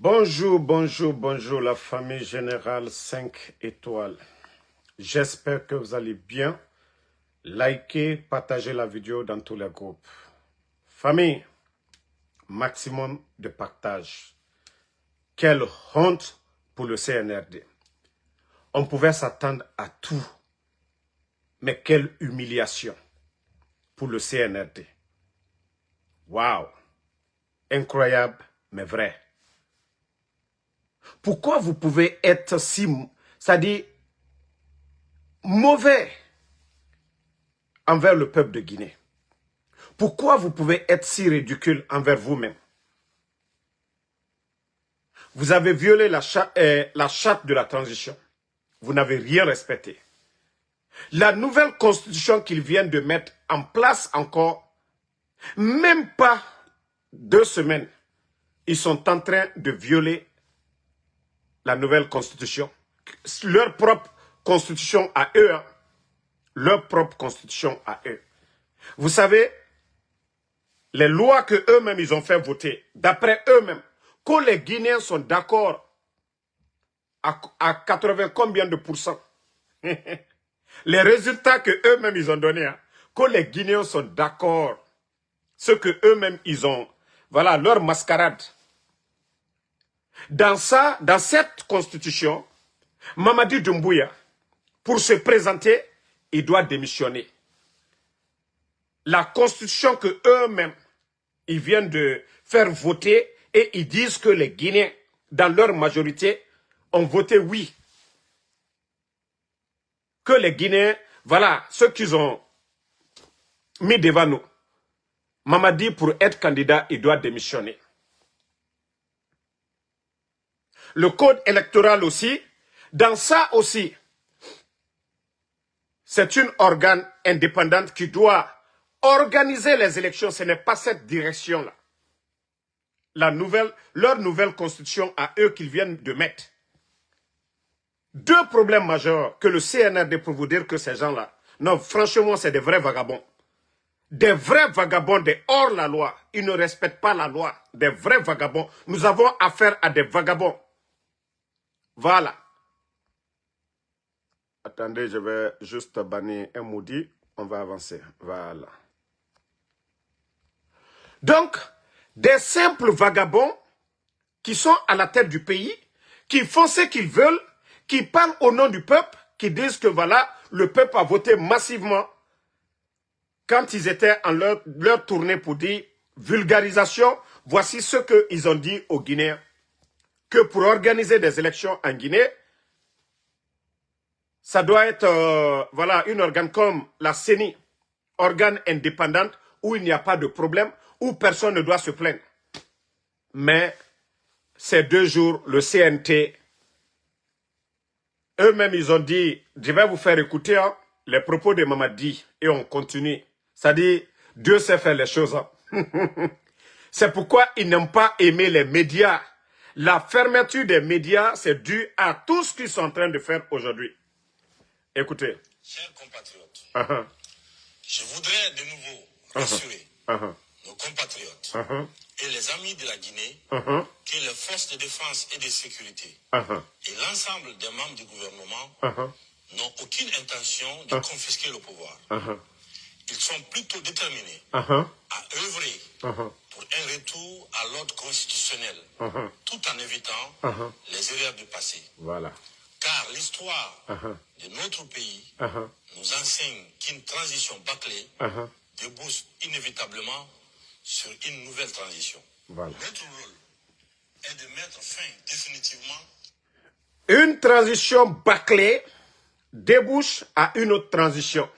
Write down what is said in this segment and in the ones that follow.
Bonjour, bonjour, bonjour la famille générale 5 étoiles. J'espère que vous allez bien. Likez, partagez la vidéo dans tous les groupes. Famille, maximum de partage. Quelle honte pour le CNRD. On pouvait s'attendre à tout. Mais quelle humiliation pour le CNRD. Waouh! Incroyable, mais vrai. Pourquoi vous pouvez être si, c'est-à-dire mauvais envers le peuple de Guinée? Pourquoi vous pouvez être si ridicule envers vous-même? Vous avez violé la charte de la transition. Vous n'avez rien respecté. La nouvelle constitution qu'ils viennent de mettre en place encore, même pas 2 semaines, ils sont en train de violer la nouvelle constitution. Leur propre constitution à eux. Hein. Leur propre constitution à eux. Vous savez, les lois que eux-mêmes ils ont fait voter, d'après eux-mêmes, que les Guinéens sont d'accord à 80 combien de pourcents. Les résultats que eux-mêmes ils ont donnés, hein, que les Guinéens sont d'accord, ce que eux-mêmes ils ont, voilà leur mascarade. Dans cette constitution, Mamadi Doumbouya, pour se présenter, il doit démissionner. La constitution que eux-mêmes ils viennent de faire voter et ils disent que les Guinéens, dans leur majorité, ont voté oui. Que les Guinéens, voilà, ceux qu'ils ont mis devant nous. Mamadi, pour être candidat, il doit démissionner. Le code électoral aussi, dans ça aussi, c'est une organe indépendante qui doit organiser les élections. Ce n'est pas cette direction-là. Leur nouvelle constitution à eux qu'ils viennent de mettre. 2 problèmes majeurs que le CNRD pour vous dire que ces gens-là, non, franchement, c'est des vrais vagabonds. Des vrais vagabonds, des hors-la-loi. Ils ne respectent pas la loi. Des vrais vagabonds. Nous avons affaire à des vagabonds. Voilà. Attendez, je vais juste bannir un maudit. On va avancer. Voilà. Donc, des simples vagabonds qui sont à la tête du pays, qui font ce qu'ils veulent, qui parlent au nom du peuple, qui disent que voilà, le peuple a voté massivement quand ils étaient en leur tournée pour dire vulgarisation, voici ce qu'ils ont dit aux Guinéens. Que pour organiser des élections en Guinée, ça doit être voilà, une organe comme la CENI, organe indépendante où il n'y a pas de problème, où personne ne doit se plaindre. Mais ces 2 jours, le CNT, eux-mêmes, ils ont dit, je vais vous faire écouter hein, les propos de Mamadi et on continue. C'est-à-dire, Dieu sait faire les choses. Hein. C'est pourquoi ils n'aiment pas aimer les médias. La fermeture des médias, c'est dû à tout ce qu'ils sont en train de faire aujourd'hui. Écoutez. Chers compatriotes, je voudrais de nouveau rassurer nos compatriotes et les amis de la Guinée que les forces de défense et de sécurité et l'ensemble des membres du gouvernement n'ont aucune intention de confisquer le pouvoir. Ils sont plutôt déterminés à œuvrer pour un retour à l'ordre constitutionnel, tout en évitant les erreurs du passé. Voilà. Car l'histoire de notre pays nous enseigne qu'une transition bâclée débouche inévitablement sur une nouvelle transition. Voilà. Notre rôle est de mettre fin définitivement. Une transition bâclée débouche à une autre transition.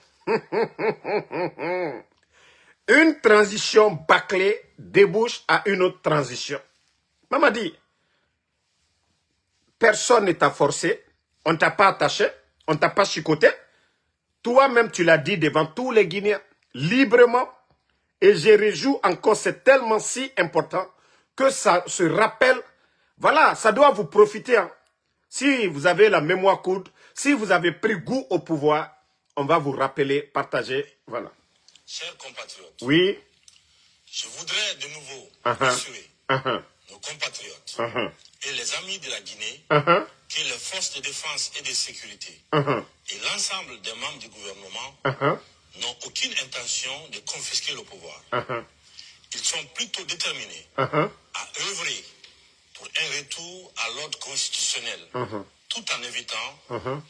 Une transition bâclée débouche à une autre transition. Maman dit, personne ne t'a forcé, on ne t'a pas attaché, on ne t'a pas chicoté. Toi-même, tu l'as dit devant tous les Guinéens, librement. Et je réjouis encore, c'est tellement si important que ça se rappelle. Voilà, ça doit vous profiter. Hein. Si vous avez la mémoire courte, si vous avez pris goût au pouvoir, on va vous rappeler, partager. Voilà. Chers compatriotes, oui. Je voudrais de nouveau rassurer nos nos compatriotes et les amis de la Guinée que les forces de défense et de sécurité et l'ensemble des membres du gouvernement n'ont aucune intention de confisquer le pouvoir. Ils sont plutôt déterminés à œuvrer pour un retour à l'ordre constitutionnel, tout en évitant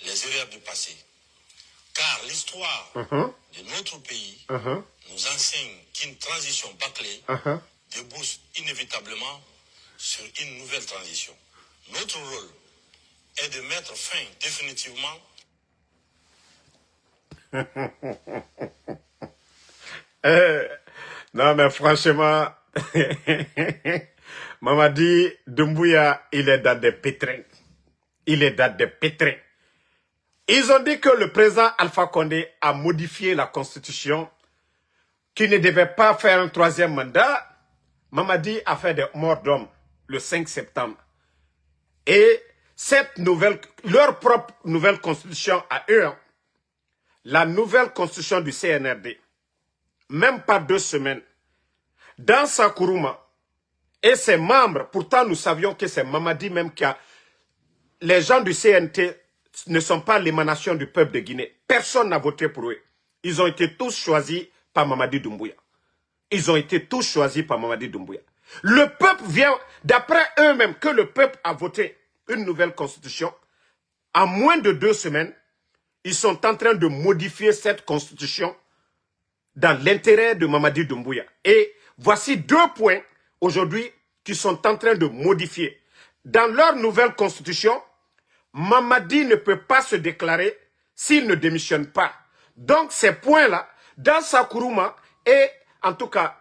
les erreurs du passé. Car l'histoire de notre pays nous enseigne qu'une transition bâclée débouche inévitablement sur une nouvelle transition. Notre rôle est de mettre fin définitivement. Non, mais franchement, Mamadi Doumbouya, il est dans des pétrins. Il est dans des pétrins. Ils ont dit que le président Alpha Condé a modifié la constitution, qu'il ne devait pas faire un troisième mandat. Mamadi a fait des morts d'hommes le 5 septembre. Et cette nouvelle, leur propre nouvelle constitution à eux, la nouvelle constitution du CNRD, même pas 2 semaines, dans sa Kourouma et ses membres, pourtant nous savions que c'est Mamadi même qui a... Les gens du CNT ne sont pas l'émanation du peuple de Guinée. Personne n'a voté pour eux. Ils ont été tous choisis par Mamadi Doumbouya. Ils ont été tous choisis par Mamadi Doumbouya. Le peuple vient, d'après eux-mêmes, que le peuple a voté une nouvelle constitution. En moins de 2 semaines, ils sont en train de modifier cette constitution dans l'intérêt de Mamadi Doumbouya. Et voici 2 points aujourd'hui qu'ils sont en train de modifier. Dans leur nouvelle constitution, Mamadi ne peut pas se déclarer s'il ne démissionne pas. Donc ces points-là, dans sa Kourouma et en tout cas,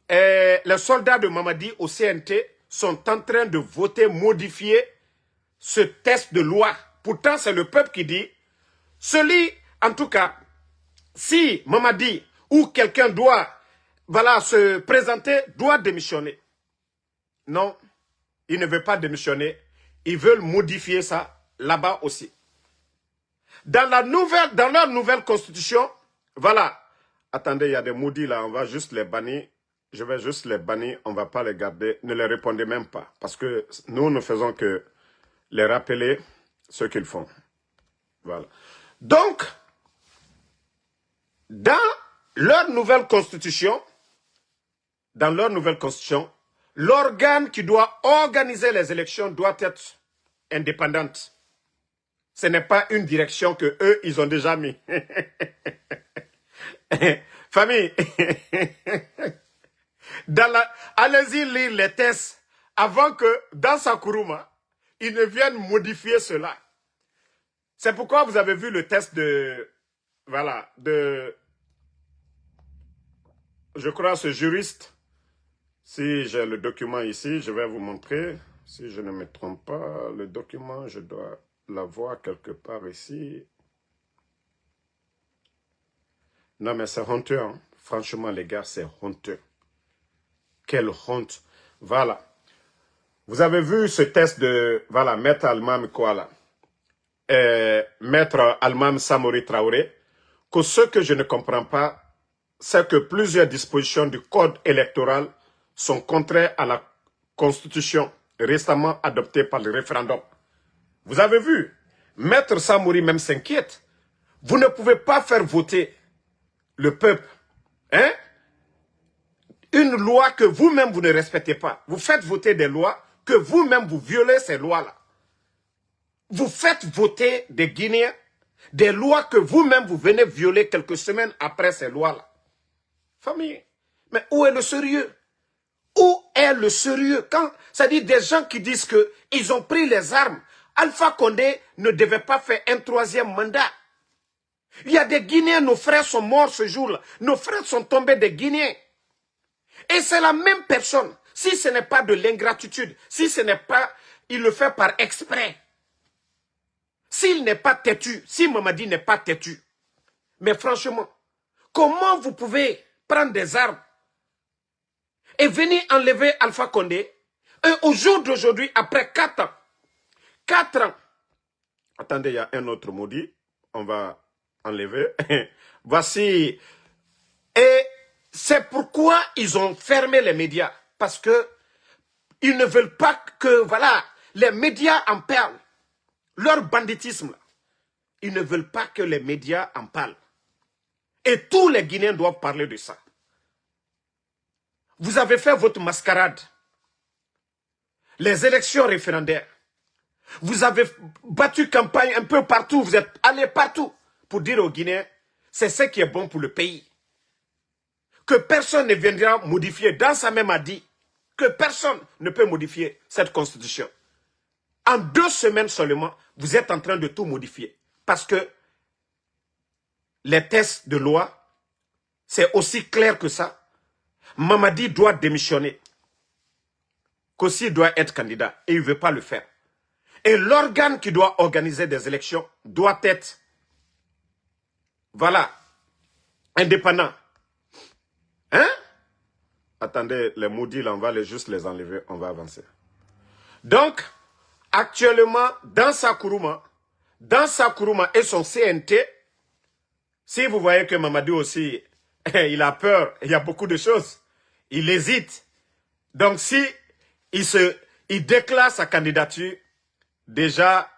les soldats de Mamadi au CNT sont en train de voter, modifier ce texte de loi. Pourtant, c'est le peuple qui dit, celui, en tout cas, si Mamadi ou quelqu'un doit, voilà, se présenter, doit démissionner. Non, il ne veut pas démissionner. Ils veulent modifier ça là-bas aussi. Dans leur nouvelle constitution, voilà. Attendez, il y a des maudits là, on va juste les bannir. Je vais juste les bannir, on ne va pas les garder. Ne les répondez même pas. Parce que nous ne faisons que les rappeler ce qu'ils font. Voilà. Donc, dans leur nouvelle constitution, l'organe qui doit organiser les élections doit être indépendante. Ce n'est pas une direction que eux, ils ont déjà mis. Famille, allez-y lire les tests avant que dans sa Kourouma, ils ne viennent modifier cela. C'est pourquoi vous avez vu le test de, voilà, je crois, ce juriste. Si j'ai le document ici, je vais vous montrer. Si je ne me trompe pas, le document, je dois l'avoir quelque part ici. Non, mais c'est honteux. Hein? Franchement, les gars, c'est honteux. Quelle honte. Voilà. Vous avez vu ce test de, voilà, Maître Almam Kouala. Maître Almam Samori Traoré. Que ce que je ne comprends pas, c'est que plusieurs dispositions du code électoral sont contraires à la Constitution récemment adoptée par le référendum. Vous avez vu, Maître Samori même s'inquiète. Vous ne pouvez pas faire voter le peuple, hein? Une loi que vous-même vous ne respectez pas. Vous faites voter des lois que vous-même vous violez ces lois-là. Vous faites voter des Guinéens des lois que vous-même vous venez violer quelques semaines après ces lois-là. Famille, mais où est le sérieux? Où est le sérieux? Quand, c'est-à-dire des gens qui disent qu'ils ont pris les armes. Alpha Condé ne devait pas faire un 3e mandat. Il y a des Guinéens, nos frères sont morts ce jour-là. Nos frères sont tombés des Guinéens. Et c'est la même personne. Si ce n'est pas de l'ingratitude, si ce n'est pas, il le fait par exprès. S'il n'est pas têtu, si Mamadi n'est pas têtu. Mais franchement, comment vous pouvez prendre des armes et venir enlever Alpha Condé et au jour d'aujourd'hui, après 4 ans, 4 ans, attendez, il y a un autre maudit, on va enlever, voici, et c'est pourquoi ils ont fermé les médias, parce que Ils ne veulent pas que, voilà, les médias en parlent. Leur banditisme, là. Ils ne veulent pas que les médias en parlent. Et tous les Guinéens doivent parler de ça. Vous avez fait votre mascarade. Les élections référendaires. Vous avez battu campagne un peu partout. Vous êtes allés partout pour dire aux Guinéens, c'est ce qui est bon pour le pays. Que personne ne viendra modifier. Dans sa même a dit que personne ne peut modifier cette constitution. En 2 semaines seulement, vous êtes en train de tout modifier. Parce que les tests de loi, c'est aussi clair que ça. Mamadi doit démissionner. Kossi doit être candidat et il ne veut pas le faire. Et l'organe qui doit organiser des élections doit être, voilà, indépendant. Hein? Attendez, les maudits, là, on va juste les enlever, on va avancer. Donc, actuellement, dans Sakuruma et son CNT, si vous voyez que Mamadi aussi, il a peur, il y a beaucoup de choses, il hésite. Donc, si il déclare sa candidature, déjà,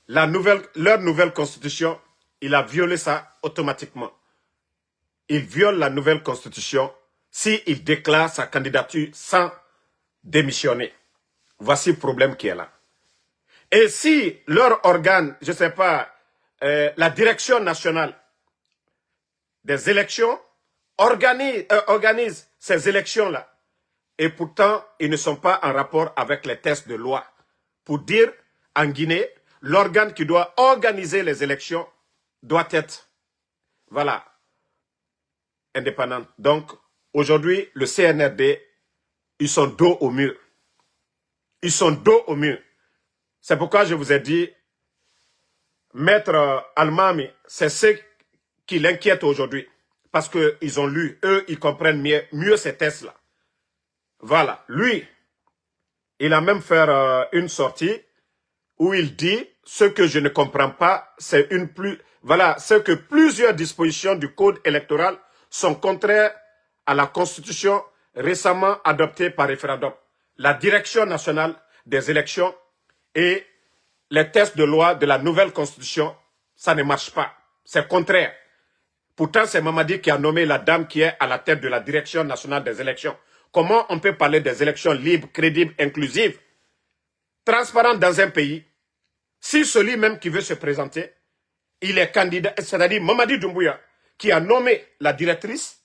leur nouvelle constitution, il a violé ça automatiquement. Il viole la nouvelle constitution s'il déclare sa candidature sans démissionner. Voici le problème qui est là. Et si leur organe, je ne sais pas, la direction nationale des élections organise ces élections-là, et pourtant, ils ne sont pas en rapport avec les tests de loi. Pour dire, en Guinée, l'organe qui doit organiser les élections doit être, voilà, indépendant. Donc, aujourd'hui, le CNRD, ils sont dos au mur. Ils sont dos au mur. C'est pourquoi je vous ai dit, Maître Almami, c'est ce qui l'inquiète aujourd'hui. Parce qu'ils ont lu, eux, ils comprennent mieux ces tests-là. Voilà, lui, il a même fait une sortie où il dit, ce que je ne comprends pas, c'est voilà, c'est que plusieurs dispositions du code électoral sont contraires à la constitution récemment adoptée par référendum. La direction nationale des élections et les tests de loi de la nouvelle constitution, ça ne marche pas. C'est contraire. Pourtant, c'est Mamadi qui a nommé la dame qui est à la tête de la direction nationale des élections. Comment on peut parler des élections libres, crédibles, inclusives, transparentes dans un pays, si celui même qui veut se présenter, il est candidat, c'est-à-dire Mamadi Doumbouya, qui a nommé la directrice,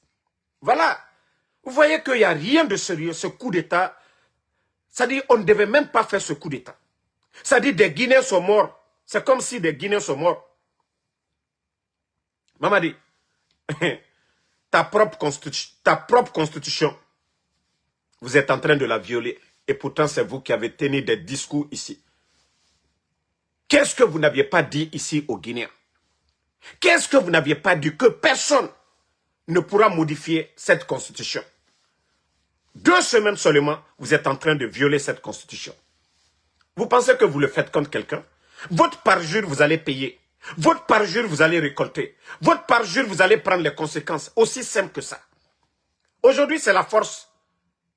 voilà. Vous voyez qu'il n'y a rien de sérieux, ce coup d'État. C'est-à-dire qu'on ne devait même pas faire ce coup d'État. C'est-à-dire des Guinéens sont morts. C'est comme si des Guinéens sont morts. Mamadi, ta propre constitution, vous êtes en train de la violer. Et pourtant, c'est vous qui avez tenu des discours ici. Qu'est-ce que vous n'aviez pas dit ici aux Guinéens? Qu'est-ce que vous n'aviez pas dit? Que personne ne pourra modifier cette constitution. 2 semaines seulement, vous êtes en train de violer cette constitution. Vous pensez que vous le faites contre quelqu'un? Votre parjure, vous allez payer. Votre parjure, vous allez récolter. Votre parjure, vous allez prendre les conséquences. Aussi simple que ça. Aujourd'hui, c'est la force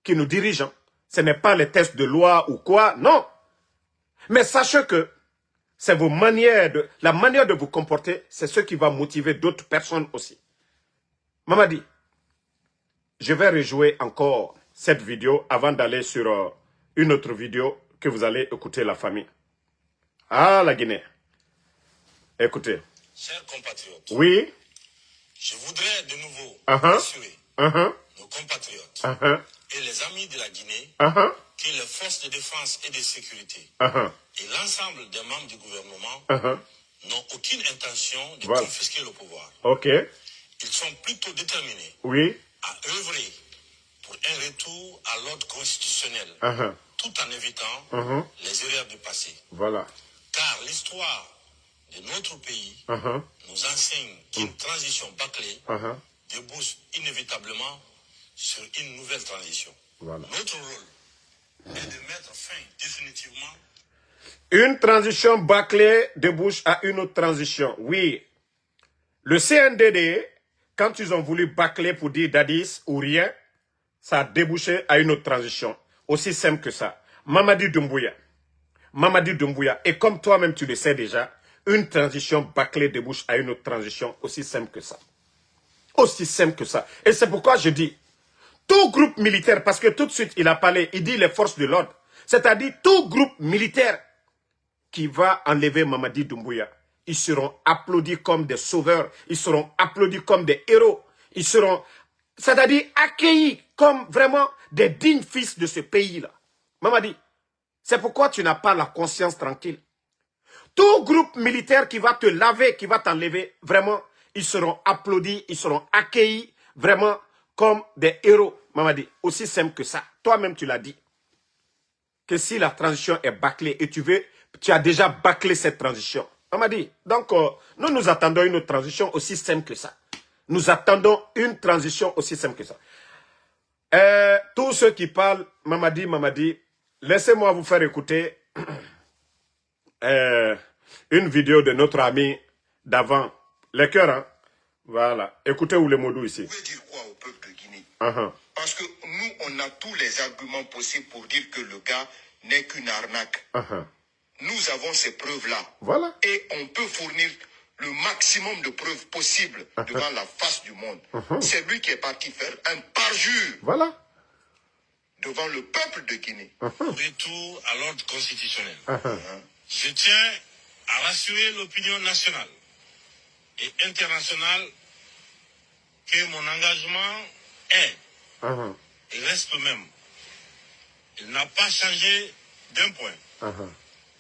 qui nous dirige. Hein. Ce n'est pas les tests de loi ou quoi, non. Mais sachez que c'est la manière de vous comporter, c'est ce qui va motiver d'autres personnes aussi. Mamadi, je vais rejouer encore cette vidéo avant d'aller sur une autre vidéo que vous allez écouter la famille. Ah, la Guinée. Écoutez. Chers compatriotes. Oui. Je voudrais de nouveau rassurer nos compatriotes et les amis de la Guinée que les forces de défense et de sécurité et l'ensemble des membres du gouvernement n'ont aucune intention de confisquer le pouvoir. Ok. Ils sont plutôt déterminés à œuvrer pour un retour à l'ordre constitutionnel, tout en évitant les erreurs du passé. Voilà. Car l'histoire de notre pays nous enseigne qu'une transition bâclée débouche inévitablement sur une nouvelle transition. Voilà. Notre rôle est de mettre fin définitivement. Une transition bâclée débouche à une autre transition. Oui. Le CNDD, quand ils ont voulu bâcler pour dire Dadis ou rien, ça a débouché à une autre transition. aussi simple que ça. Mamadi Doumbouya. Mamadi Doumbouya. Et comme toi-même tu le sais déjà, une transition bâclée débouche à une autre transition aussi simple que ça. Aussi simple que ça. Et c'est pourquoi je dis, tout groupe militaire, parce que tout de suite il a parlé, il dit les forces de l'ordre, c'est-à-dire tout groupe militaire qui va enlever Mamadi Doumbouya, ils seront applaudis comme des sauveurs, ils seront applaudis comme des héros, ils seront, c'est-à-dire accueillis comme vraiment des dignes fils de ce pays-là. Mamadi, c'est pourquoi tu n'as pas la conscience tranquille. Tout groupe militaire qui va te laver, qui va t'enlever, vraiment, ils seront applaudis, ils seront accueillis, vraiment, comme des héros. Mamadi, aussi simple que ça. Toi-même, tu l'as dit. Que si la transition est bâclée et tu as déjà bâclé cette transition. Mamadi, donc, nous attendons une autre transition aussi simple que ça. Nous attendons une transition aussi simple que ça. Tous ceux qui parlent, Mamadi, laissez-moi vous faire écouter une vidéo de notre ami d'avant. Les cœurs, hein? Voilà. Écoutez Oulemodou ici. Vous pouvez dire quoi au peuple de Guinée? Parce que nous, on a tous les arguments possibles pour dire que le gars n'est qu'une arnaque. Nous avons ces preuves-là. Voilà. Et on peut fournir le maximum de preuves possibles devant la face du monde. C'est lui qui est parti faire un parjure. Voilà. Devant le peuple de Guinée. Retour à l'ordre constitutionnel. Je tiens à rassurer l'opinion nationale et internationale que mon engagement est et reste le même. Il n'a pas changé d'un point.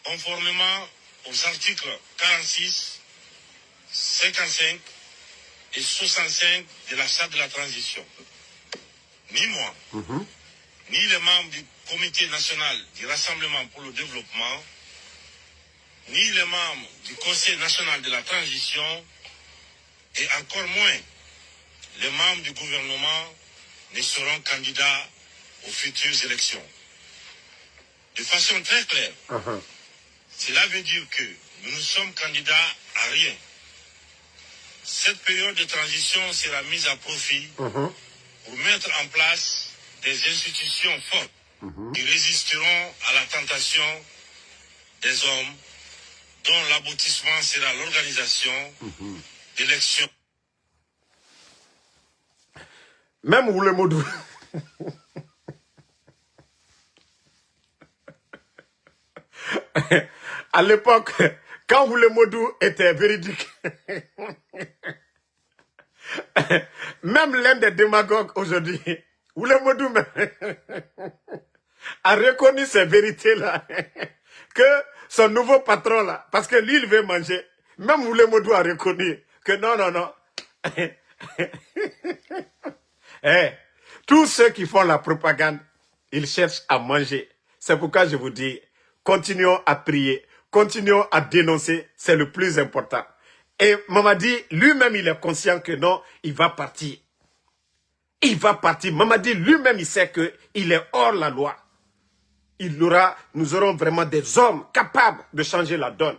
Conformément aux articles 46, 55 et 65 de la Charte de la transition. Ni moi, ni les membres du Comité national du Rassemblement pour le développement, ni les membres du Conseil national de la transition, et encore moins les membres du gouvernement ne seront candidats aux futures élections. De façon très claire, cela veut dire que nous ne sommes candidats à rien. Cette période de transition sera mise à profit pour mettre en place des institutions fortes qui résisteront à la tentation des hommes dont l'aboutissement sera l'organisation d'élections. Même Oulemodou. À l'époque, quand Oulemodou était véridique, même l'un des démagogues aujourd'hui, Oulemodou a reconnu ces vérités-là, que son nouveau patron-là, parce que lui, il veut manger, même Oulemodou a reconnu que non. Tous ceux qui font la propagande, ils cherchent à manger. C'est pourquoi je vous dis, continuons à prier, continuons à dénoncer, c'est le plus important. Et Mamadi, lui-même, il est conscient que non, il va partir. Il va partir. Mamadi, lui-même, il sait qu'il est hors la loi. Nous aurons vraiment des hommes capables de changer la donne.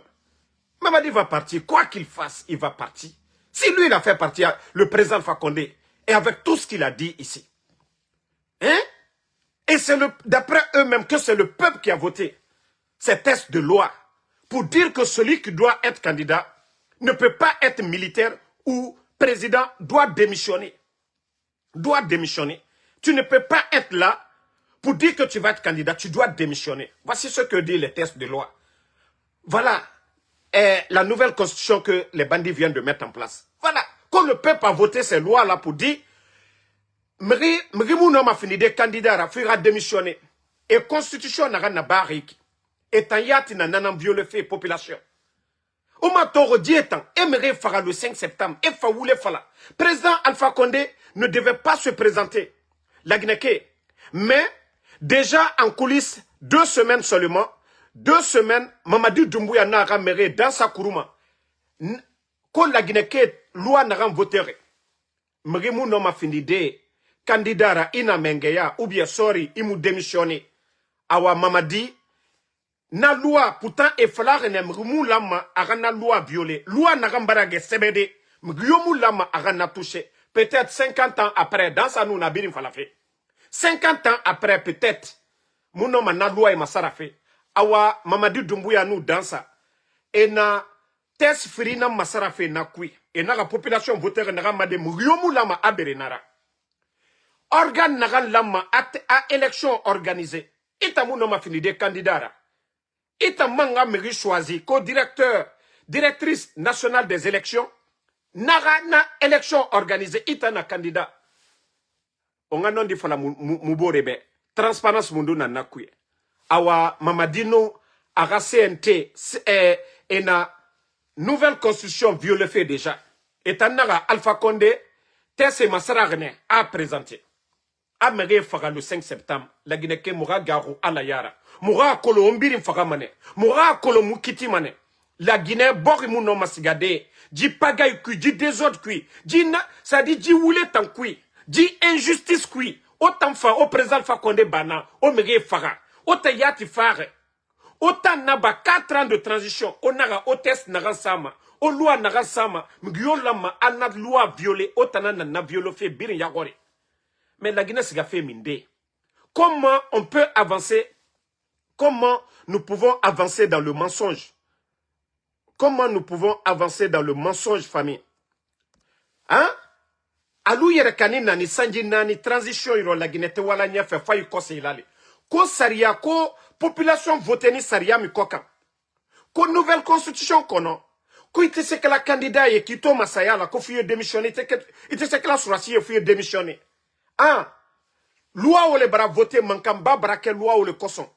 Mamadi va partir. Quoi qu'il fasse, il va partir. Si lui, il a fait partir le président Alpha Condé, et avec tout ce qu'il a dit ici. Hein? Et c'est d'après eux-mêmes que c'est le peuple qui a voté ces textes de loi pour dire que celui qui doit être candidat ne peut pas être militaire ou président, doit démissionner. Doit démissionner. Tu ne peux pas être là pour dire que tu vas être candidat, tu dois démissionner. Voici ce que disent les textes de loi. Voilà la nouvelle constitution que les bandits viennent de mettre en place. Voilà. Quand le peuple a voté ces lois-là pour dire Mrimounom a fini des candidats à faire démissionner. Et constitution n'a rien à barrique. Et tant yati n'a nanam violé fait population. Oma toro dietan, aimerait fera le 5 septembre, et faoule fala. Président Alpha Condé ne devait pas se présenter. La Guinée. Mais, déjà en coulisses, 2 semaines seulement, 2 semaines, Mamadi Doumbouya n'a raméré dans sa kourouma. Quand la Guinée, loi n'a voté. Mrimou non m'a fini de candidat ina mengeya ou bien sorry, imu démissionné. Awa Mamadi, na loi, pourtant, et falloir ne mrimou lama arana loi violée. Loi n'a rambarage sebede, mgyomu lama arana touché. Peut-être 50 ans après, dans sa nous n'a bien falafé. 50 ans après, peut-être, mon nom na loi et masarafe awa Mamadi Doumbouya nous dansa et na test frina masarafe na kui et na la population voter na made muriomu lama aberenara organe na lama a élection organisée ita mon nom a fini des candidats ita manga mairie choisi co-directeur directrice nationale des élections naga na élection organisée ita na candidat on a non di fala muborebe transparence mundu na nakuye awa Mamadino aga CNT et na nouvelle constitution viole fait déjà et naga Alpha Condé tese masaragne a présenté a mege faga le 5 septembre la Guinée ke moura garu ala yara moura kolo mbiri faga mane moura kolo mukiti mane la Guinée bori muno masigade di pagay kui di désordre kui di na ça dit di wule tan kui di injustice kui autant fa au président Alpha Condé bana o mege faga o ta yati fare autant naba 4 ans de transition on naga o test naga sama o loi naga sama mgiyo lama anad loi violée autant na violé fait birin yagore mais la Guinée s'est fait minde. Comment on peut avancer? Comment nous pouvons avancer dans le mensonge? Comment nous pouvons avancer dans le mensonge, famille? Hein? Alou yerekani nani sanji nani transition iro la Guinée te wala nya fe fayu kose ilale. Ko saria ko population vote ni saria mi koka. Ko nouvelle constitution kono. Ko ite se que la candidat ye kito masaya la ko fuye démissionner ite se que la surasi ye fuye démissionner. Ah, loi ou les bras voté mankamba braque loi ou le cosson.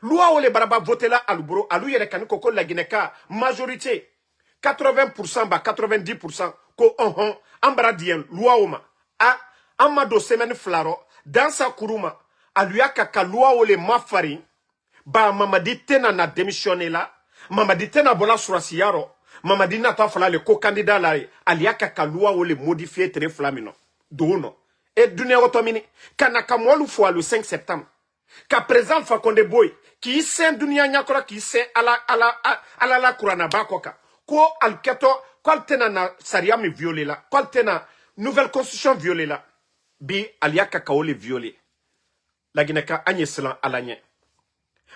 Loi ou les bras voté là alubro alu yere kan ko la Guinée ka majorité 80% ba 90% ko ambra dien loi ou ma a amado semaine flaro dans sa kuruma aluyaka ka loi ou les mafari ba Mamadi tena na démissionné là Mamadi tena bola surasiaro Mamadi na ta fala le co candidat là aliyaka ka loi ou les modifier très flamino dono. Et d'une automini, kanaka mwolu fois le 5 septembre, ka présent Fakonde Boy, qui s'est dunia nyakora, qui s'est à la kurana bakoka, ko alketo, kwal tena na saria mi violé la, kwal tena nouvelle constitution violé la, bi aliaka kaole violé. La Guineka agneselan alanye.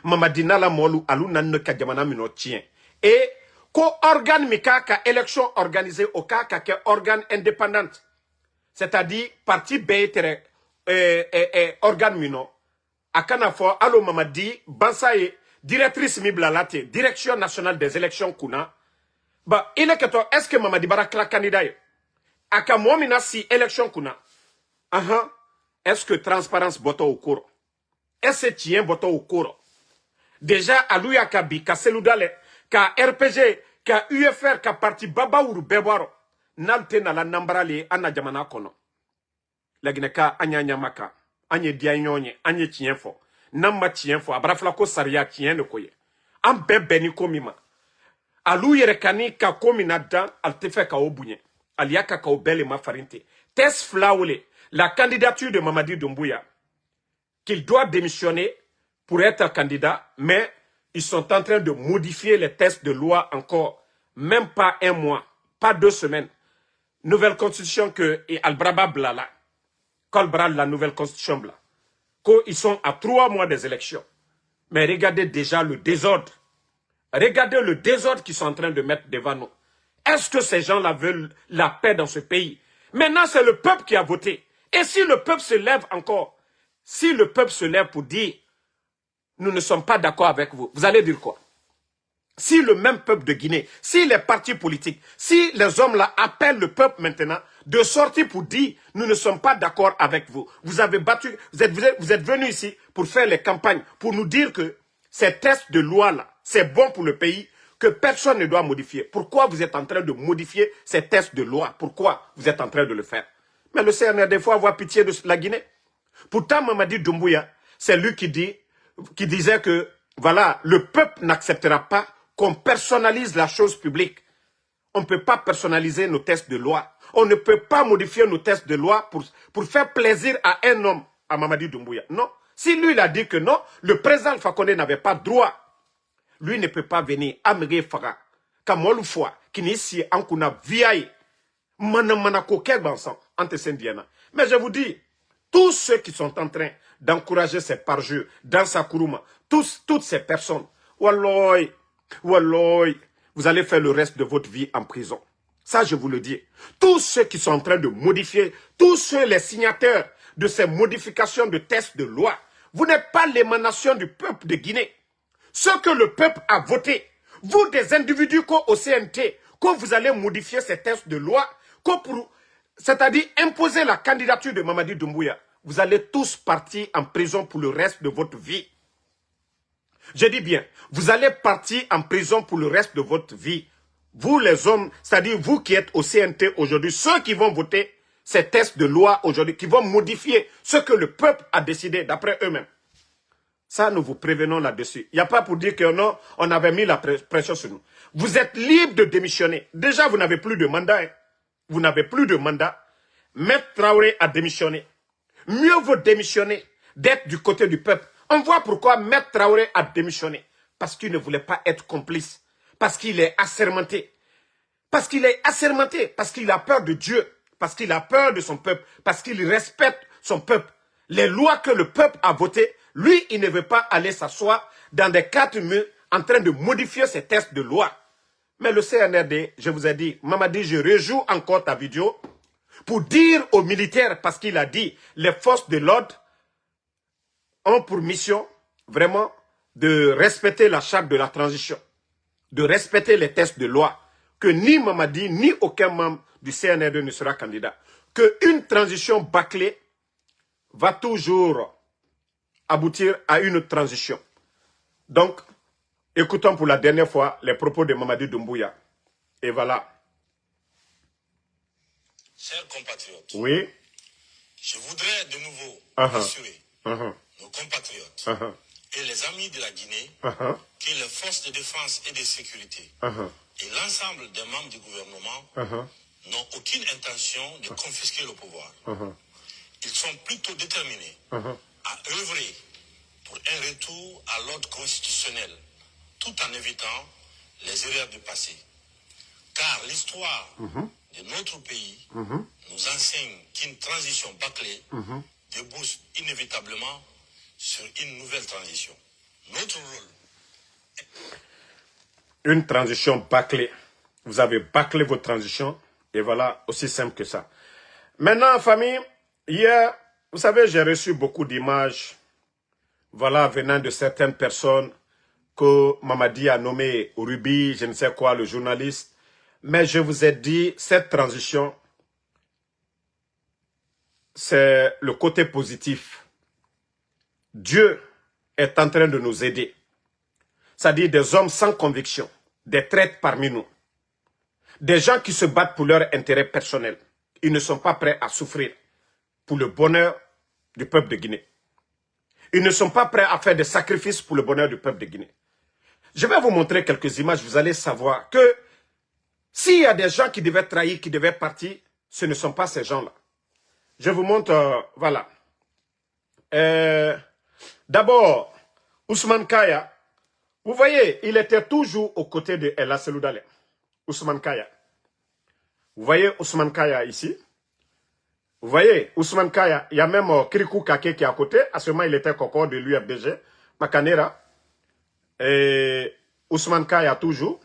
Mamadina la mwolu alu nan ka jamana mino tien. Et ko organe mika ka élection organisée au cas ke organe indépendante. C'est-à-dire, parti bétere organe mino. Akana fo, allo Mamadi, Bansaye, directrice miblalate, direction nationale des élections kuna. Bah, il est que toi, est-ce que Mamadi Barakla candidat? Aka mwamina si élection kuna. Est-ce que transparence boto au cours? Est-ce que tien boto au cours? Déjà, alouya kabi, ka seludale, ka RPG, ka UFR, ka parti baba uru bebaro. Nalte na la nambrali ana jamana kono. La Guineka anya nyamaka. Anye dianyonye, anye tienfo. Namma tienfo, abrafla ko saria tienne koye. Am beni komima. Alou yerekani ka komina dan, al te fe ka obunye. Aliaka ka obele ma farinte. Tess Flaoule, la candidature de Mamadi Doumbouya, qu'il doit démissionner pour être candidat, mais ils sont en train de modifier les tests de loi encore. Même pas un mois, pas 2 semaines. Nouvelle constitution que Albraba Blala, Kolbra la nouvelle constitution bla. Ils sont à 3 mois des élections. Mais regardez déjà le désordre. Regardez le désordre qu'ils sont en train de mettre devant nous. Est-ce que ces gens-là veulent la paix dans ce pays? Maintenant, c'est le peuple qui a voté. Et si le peuple se lève encore, si le peuple se lève pour dire, nous ne sommes pas d'accord avec vous, vous allez dire quoi? Si le même peuple de Guinée, si les partis politiques, si les hommes là appellent le peuple maintenant de sortir pour dire nous ne sommes pas d'accord avec vous. Vous avez battu, vous êtes venus ici pour faire les campagnes, pour nous dire que ces tests de loi là, c'est bon pour le pays, que personne ne doit modifier. Pourquoi vous êtes en train de modifier ces tests de loi? Pourquoi vous êtes en train de le faire? Mais le CNR des fois avoir pitié de la Guinée. Pourtant Mamadi Doumbouya, c'est lui qui disait que voilà, le peuple n'acceptera pas qu'on personnalise la chose publique. On ne peut pas personnaliser nos tests de loi. On ne peut pas modifier nos tests de loi pour faire plaisir à un homme, à Mamadi Doumbouya. Non. Si lui il a dit que non, le président Alpha Condé n'avait pas droit. Lui ne peut pas venir à Mege Faga. Kamolu fois, qui n'est ici en kuna viaille. Mana ko kegbansan, ante sendiana. Mais je vous dis, tous ceux qui sont en train d'encourager ces parjures, dans sa Kourouma, toutes ces personnes, Walloy, Walloy, vous allez faire le reste de votre vie en prison. Ça, je vous le dis. Tous ceux qui sont en train de modifier, tous ceux, les signataires de ces modifications de tests de loi, vous n'êtes pas l'émanation du peuple de Guinée. Ce que le peuple a voté, vous des individus au CNT, quand vous allez modifier ces tests de loi, c'est-à-dire imposer la candidature de Mamadi Doumbouya, vous allez tous partir en prison pour le reste de votre vie. Je dis bien, vous allez partir en prison pour le reste de votre vie. Vous les hommes, c'est-à-dire vous qui êtes au CNT aujourd'hui, ceux qui vont voter ces tests de loi aujourd'hui, qui vont modifier ce que le peuple a décidé d'après eux-mêmes. Ça, nous vous prévenons là-dessus. Il n'y a pas pour dire que non, on avait mis la pression sur nous. Vous êtes libre de démissionner. Déjà, vous n'avez plus de mandat. Hein. Vous n'avez plus de mandat. Maître Traoré a démissionné. Mieux vaut démissionner d'être du côté du peuple. On voit pourquoi Maître Traoré a démissionné. Parce qu'il ne voulait pas être complice. Parce qu'il est assermenté. Parce qu'il est assermenté. Parce qu'il a peur de Dieu. Parce qu'il a peur de son peuple. Parce qu'il respecte son peuple. Les lois que le peuple a votées, lui, il ne veut pas aller s'asseoir dans des quatre murs en train de modifier ces tests de loi. Mais le CNRD, je vous ai dit, Mamadi, je rejoue encore ta vidéo pour dire aux militaires, parce qu'il a dit, les forces de l'ordre ont pour mission vraiment de respecter la charte de la transition, de respecter les tests de loi, que ni Mamadi, ni aucun membre du CNRD ne sera candidat. Qu'une transition bâclée va toujours aboutir à une transition. Donc, écoutons pour la dernière fois les propos de Mamadi Doumbouya. Et voilà. Chers compatriotes, Oui. Je voudrais de nouveau rassurer nos compatriotes et les amis de la Guinée que les forces de défense et de sécurité et l'ensemble des membres du gouvernement n'ont aucune intention de confisquer le pouvoir. Ils sont plutôt déterminés à œuvrer pour un retour à l'ordre constitutionnel, tout en évitant les erreurs du passé. Car l'histoire de notre pays nous enseigne qu'une transition bâclée débouche inévitablement sur une nouvelle transition. Notre rôle... Une transition bâclée. Vous avez bâclé votre transition et voilà, aussi simple que ça. Maintenant, famille, hier, vous savez, j'ai reçu beaucoup d'images, voilà, venant de certaines personnes que Mamadi a nommé Ruby, je ne sais quoi, le journaliste. Mais je vous ai dit, cette transition, c'est le côté positif. Dieu est en train de nous aider. C'est-à-dire des hommes sans conviction, des traîtres parmi nous. Des gens qui se battent pour leur intérêt personnel. Ils ne sont pas prêts à souffrir pour le bonheur du peuple de Guinée. Ils ne sont pas prêts à faire des sacrifices pour le bonheur du peuple de Guinée. Je vais vous montrer quelques images, vous allez savoir que s'il y a des gens qui devaient trahir, qui devaient partir, ce ne sont pas ces gens-là. Je vous montre, voilà. D'abord, Ousmane Kaya, vous voyez, il était toujours aux côtés de Ella Seloudalé. Ousmane Kaya. Vous voyez Ousmane Kaya ici. Vous voyez, Ousmane Kaya, il y a même Kirikou Kake qui est à côté. À ce moment, il était encore de l'UFDG, Makanera. Et Ousmane Kaya toujours.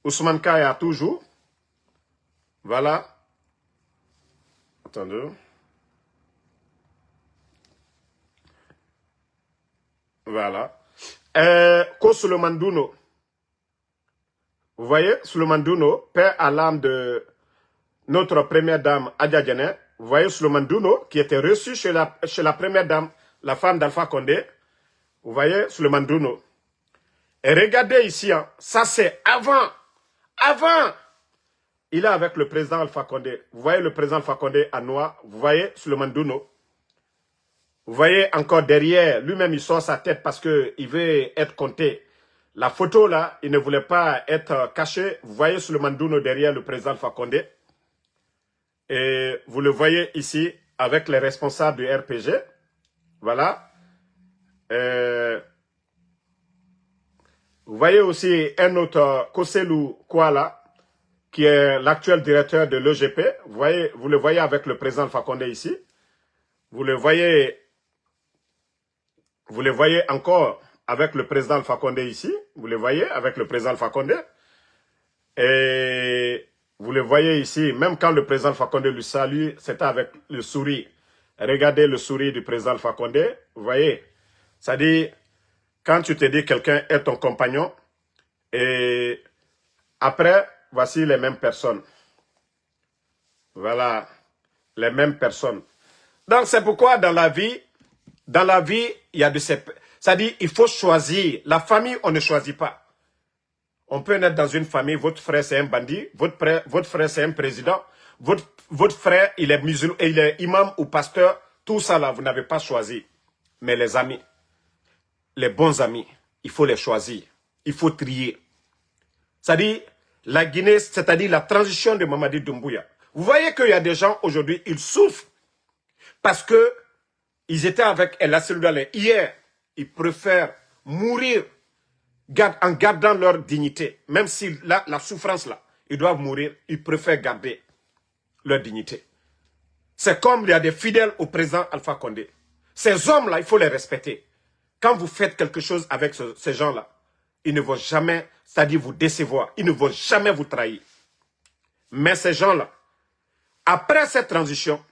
Ousmane Kaya toujours. Voilà. Attendez. Voilà. Ko Souleymane Douno. Vous voyez, Souleymane Douno, père à l'âme de notre première dame, Adja Djené. Vous voyez Souleymane Douno, qui était reçu chez la première dame, la femme d'Alpha Condé. Vous voyez Souleymane Douno. Et regardez ici, hein, ça c'est avant. Il est avec le président Alpha Condé. Vous voyez le président Alpha Condé à noir. Vous voyez Souleymane Douno. Vous voyez encore derrière, lui-même il sort sa tête parce qu'il veut être compté. La photo là, il ne voulait pas être caché. Vous voyez Souleymane Douno derrière le président Alpha Condé. Et vous le voyez ici avec les responsables du RPG. Voilà. Vous voyez aussi un autre, Koselou Kouala, qui est l'actuel directeur de l'EGP. Vous le voyez avec le président Alpha Condé ici. Vous le voyez Vous les voyez encore avec le président Alpha Condé ici. Vous les voyez avec le président Alpha Condé. Et vous le voyez ici, même quand le président Alpha Condé lui salue, c'était avec le sourire. Regardez le sourire du président Alpha Condé. Vous voyez, ça dit, quand tu te dis quelqu'un est ton compagnon, et après, voici les mêmes personnes. Voilà, les mêmes personnes. Donc c'est pourquoi dans la vie, il y a de ces... Ça dit, il faut choisir. La famille, on ne choisit pas. On peut naître dans une famille, votre frère c'est un bandit, votre frère c'est un président, votre frère il est musulman, il est imam ou pasteur, tout ça là, vous n'avez pas choisi. Mais les amis, les bons amis, il faut les choisir, il faut trier. C'est-à-dire, la Guinée, c'est-à-dire la transition de Mamadi Doumbouya. Vous voyez qu'il y a des gens aujourd'hui, ils souffrent parce que ils étaient avec El Asseloudalé. Hier, ils préfèrent mourir en gardant leur dignité. Même si la souffrance là, ils doivent mourir, ils préfèrent garder leur dignité. C'est comme il y a des fidèles au président Alpha Condé. Ces hommes-là, il faut les respecter. Quand vous faites quelque chose avec ces gens-là, ils ne vont jamais, c'est-à-dire vous décevoir, ils ne vont jamais vous trahir. Mais ces gens-là, après cette transition,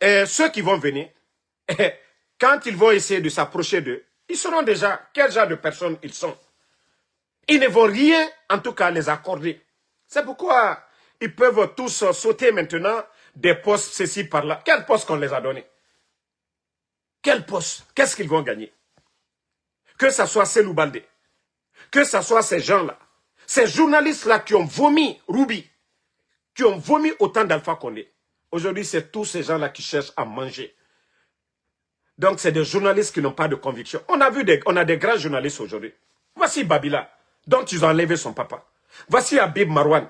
et ceux qui vont venir, quand ils vont essayer de s'approcher d'eux, ils sauront déjà quel genre de personnes ils sont. Ils ne vont rien, en tout cas, les accorder. C'est pourquoi ils peuvent tous sauter maintenant des postes, ceci, par-là. Quel poste qu'on les a donné? Quel poste? Qu'est-ce qu'ils vont gagner? Que ce soit Selou Baldé, que ce soit ces gens-là, ces journalistes-là qui ont vomi Roubi, qui ont vomi autant d'Alpha Condé. Aujourd'hui, c'est tous ces gens-là qui cherchent à manger. Donc, c'est des journalistes qui n'ont pas de conviction. On a des grands journalistes aujourd'hui. Voici Babila, dont ils ont enlevé son papa. Voici Habib Marwan.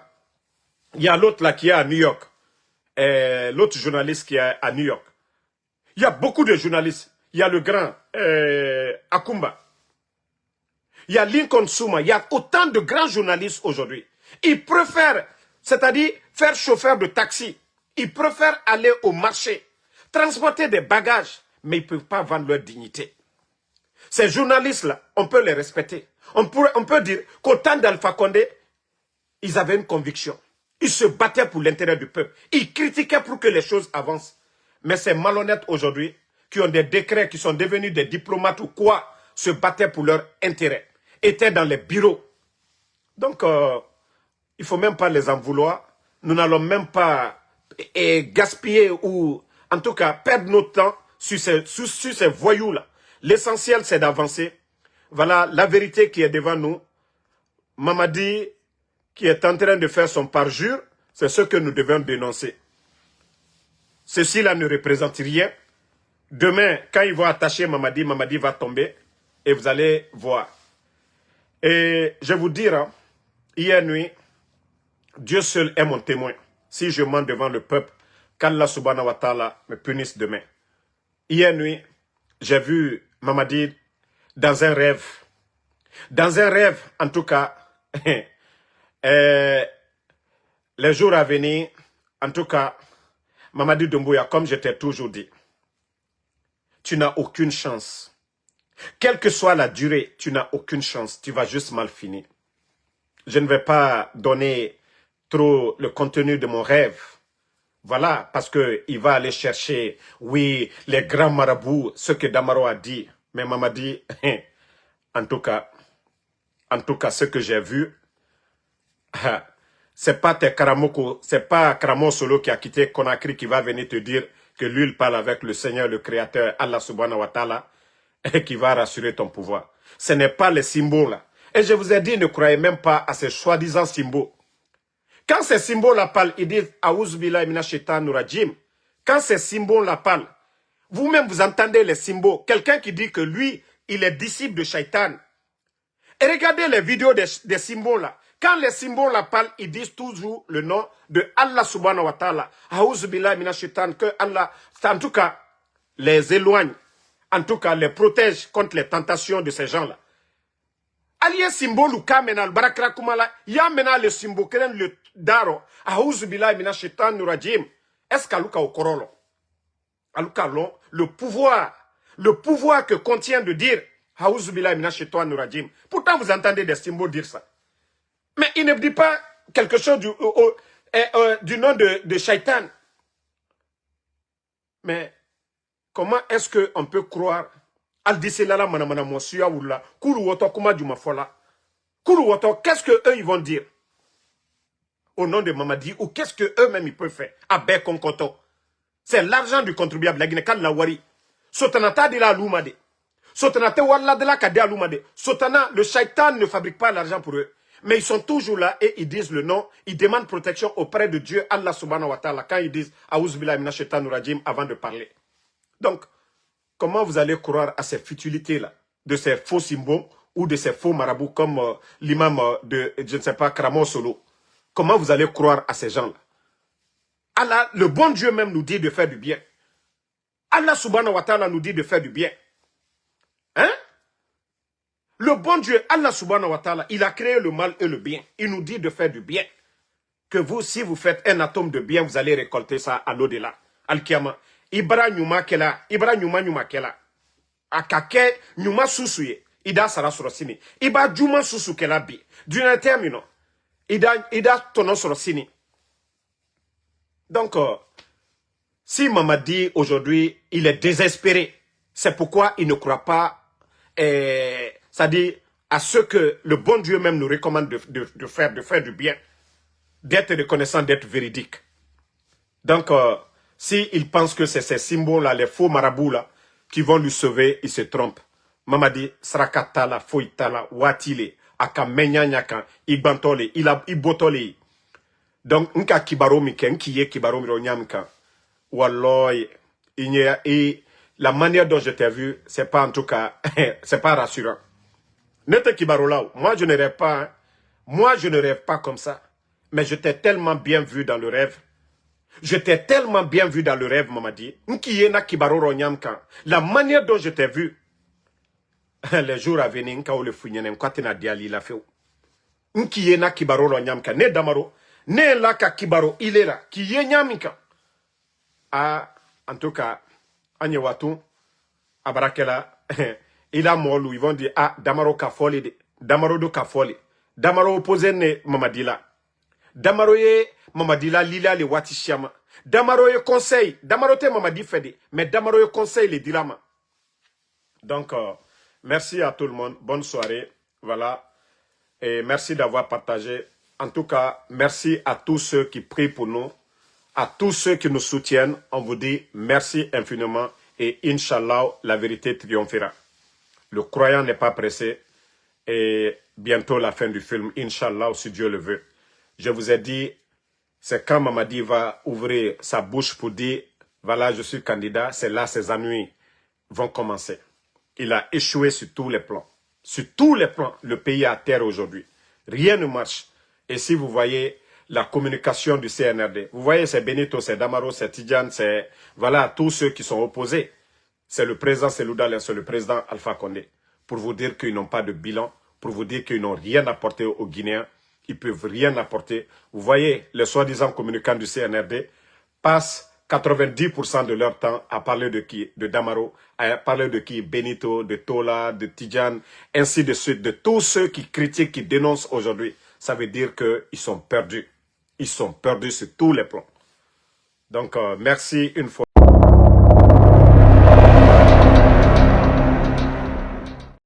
Il y a l'autre là qui est à New York. L'autre journaliste qui est à New York. Il y a beaucoup de journalistes. Il y a le grand Akumba. Il y a Lincoln Souma. Il y a autant de grands journalistes aujourd'hui. Ils préfèrent, c'est-à-dire faire chauffeur de taxi. Ils préfèrent aller au marché, transporter des bagages, mais ils ne peuvent pas vendre leur dignité. Ces journalistes-là, on peut les respecter. On peut dire qu'au temps d'Alpha Condé, ils avaient une conviction. Ils se battaient pour l'intérêt du peuple. Ils critiquaient pour que les choses avancent. Mais ces malhonnêtes aujourd'hui, qui ont des décrets, qui sont devenus des diplomates ou quoi, se battaient pour leur intérêt, étaient dans les bureaux. Donc, il ne faut même pas les en vouloir. Nous n'allons même pas gaspiller ou, en tout cas, perdre notre temps sur ces voyous-là. L'essentiel, c'est d'avancer. Voilà la vérité qui est devant nous. Mamadi, qui est en train de faire son parjure, c'est ce que nous devons dénoncer. Ceci-là ne représente rien. Demain, quand ils vont attacher Mamadi, Mamadi va tomber et vous allez voir. Et je vous dire, hein, hier nuit, Dieu seul est mon témoin. Si je mens devant le peuple, qu'Allah subhanahu wa ta'ala me punisse demain. Hier nuit, j'ai vu Mamadi dans un rêve. Dans un rêve, en tout cas, les jours à venir, en tout cas, Mamadi Doumbouya, comme je t'ai toujours dit, tu n'as aucune chance. Quelle que soit la durée, tu n'as aucune chance. Tu vas juste mal finir. Je ne vais pas donner trop le contenu de mon rêve. Voilà, parce qu'il va aller chercher, oui, les grands marabouts, ce que Damaro a dit. Mais Mamadi, en tout cas, ce que j'ai vu, c'est pas tes Karamoko, c'est pas Karamo Solo qui a quitté Conakry qui va venir te dire que lui, il parle avec le Seigneur, le Créateur, Allah subhanahu wa ta'ala, et qui va rassurer ton pouvoir. Ce n'est pas les symboles là. Et je vous ai dit, ne croyez même pas à ces soi-disant symboles. Quand ces symboles-là parlent, ils disent « Aouz billahi minash shaitanir rajim ». Quand ces symboles-là parlent, vous-même vous entendez les symboles. Quelqu'un qui dit que lui, il est disciple de Shaitan. Et regardez les vidéos des symboles-là. Quand les symboles-là parlent, ils disent toujours le nom de Allah subhanahu wa ta'ala. Aouz billahi minash shaitan, que Allah, en tout cas, les éloigne. En tout cas, les protège contre les tentations de ces gens-là. Allié symbole ou kamena le barakra kumala ya mena le symbole keren le daro auzu billahi minash shaitanir rajim est-ce qu'aluka okorolo le pouvoir que contient de dire Haouzoubillah mina shaitan nurajim. Pourtant, vous entendez des symboles dire ça. Mais il ne dit pas quelque chose du nom de shaitan. Mais comment est-ce qu'on peut croire Al-Disselala manamana mosuya oula, Kuru woto kuma jumafola. Kuru woto, qu'est-ce qu'eux ils vont dire au nom de Mamadi, ou qu'est-ce qu'eux-mêmes ils peuvent faire? Abe konkoto. C'est l'argent du contribuable. La Guinée, la wari. Sotanata de la lumade. Sotanata wala de la kade lumade. Sotana, le shaitan ne fabrique pas l'argent pour eux. Mais ils sont toujours là et ils disent le nom. Ils demandent protection auprès de Dieu, Allah subhanahu wa ta'ala, quand ils disent Aouzbillah mina shaitan rajim avant de parler. Donc, comment vous allez croire à ces futilités-là, de ces faux symboles ou de ces faux marabouts comme l'imam de, je ne sais pas, Kramo Solo? Comment vous allez croire à ces gens-là? Allah, le bon Dieu même nous dit de faire du bien. Allah subhanahu wa ta'ala nous dit de faire du bien. Hein? Le bon Dieu, Allah subhanahu wa ta'ala, il a créé le mal et le bien. Il nous dit de faire du bien. Que vous, si vous faites un atome de bien, vous allez récolter ça à l'au-delà. Al-Kiyama. Ibra nyuma kela, Ibra nyuma kela. Akake nyuma susuye. Ida sara sorosini. Iba juma susu kela bi. D'une termino. Ida tono sorosini. Donc, si Mamadi aujourd'hui, il est désespéré, c'est pourquoi il ne croit pas, c'est-à-dire à ce que le bon Dieu même nous recommande de faire du bien, d'être reconnaissant, d'être véridique. Donc, s'il pense que c'est ces symboles-là, les faux marabouts-là, qui vont lui sauver, il se trompe. Mamadi, Srakatala, Foitala, Watile, Aka Menyanyaka, Ibantole, Ibotole. Donc, nka kibaro mike, nkiye kibaro miro nyamka. Walloy, et la manière dont je t'ai vu, c'est pas en tout cas, c'est pas rassurant. Nete kibaro là, moi je ne rêve pas, hein. Moi je ne rêve pas comme ça. Mais je t'ai tellement bien vu dans le rêve. Je t'ai tellement bien vu dans le rêve, Mamadi. Nkiye na kibaro ro nyamka. La manière dont je t'ai vu, les jours à venir, nka ou le funyene, nka tena diali la feu. Nkiye na kibaro ro nyamka, ne damaro. Ne la ka kibaro, il est là, qui est nyamika. Ah, en tout cas, Anyewatu, Abarakela, il a molu, ils vont dire, ah, Damaro ka foli, Damaro do ka foli. Damaro opposé ne Mamadila. Damaro ye Mamadila lila le watishama. Damaro ye conseil, Damaro te Mamadi fede, mais Damaro ye conseil le dilama. Donc, merci à tout le monde, bonne soirée, voilà, et merci d'avoir partagé. En tout cas, merci à tous ceux qui prient pour nous, à tous ceux qui nous soutiennent. On vous dit merci infiniment et Inch'Allah, la vérité triomphera. Le croyant n'est pas pressé et bientôt la fin du film, Inch'Allah, si Dieu le veut. Je vous ai dit, c'est quand Mamadi va ouvrir sa bouche pour dire, voilà, je suis candidat, c'est là ses ennuis vont commencer. Il a échoué sur tous les plans. Sur tous les plans, le pays est à terre aujourd'hui. Rien ne marche. Et si vous voyez la communication du CNRD, vous voyez c'est Benito, c'est Damaro, c'est Tidjane, c'est voilà tous ceux qui sont opposés. C'est le président Seloudal, c'est le président Alpha Condé. Pour vous dire qu'ils n'ont pas de bilan, pour vous dire qu'ils n'ont rien apporté aux Guinéens, ils ne peuvent rien apporter. Vous voyez, les soi-disant communicants du CNRD passent 90% de leur temps à parler de qui? De Damaro, à parler de qui? Benito, de Tola, de Tidjane, ainsi de suite, de tous ceux qui critiquent, qui dénoncent aujourd'hui. Ça veut dire qu'ils sont perdus. Ils sont perdus sur tous les plans. Donc, merci une fois.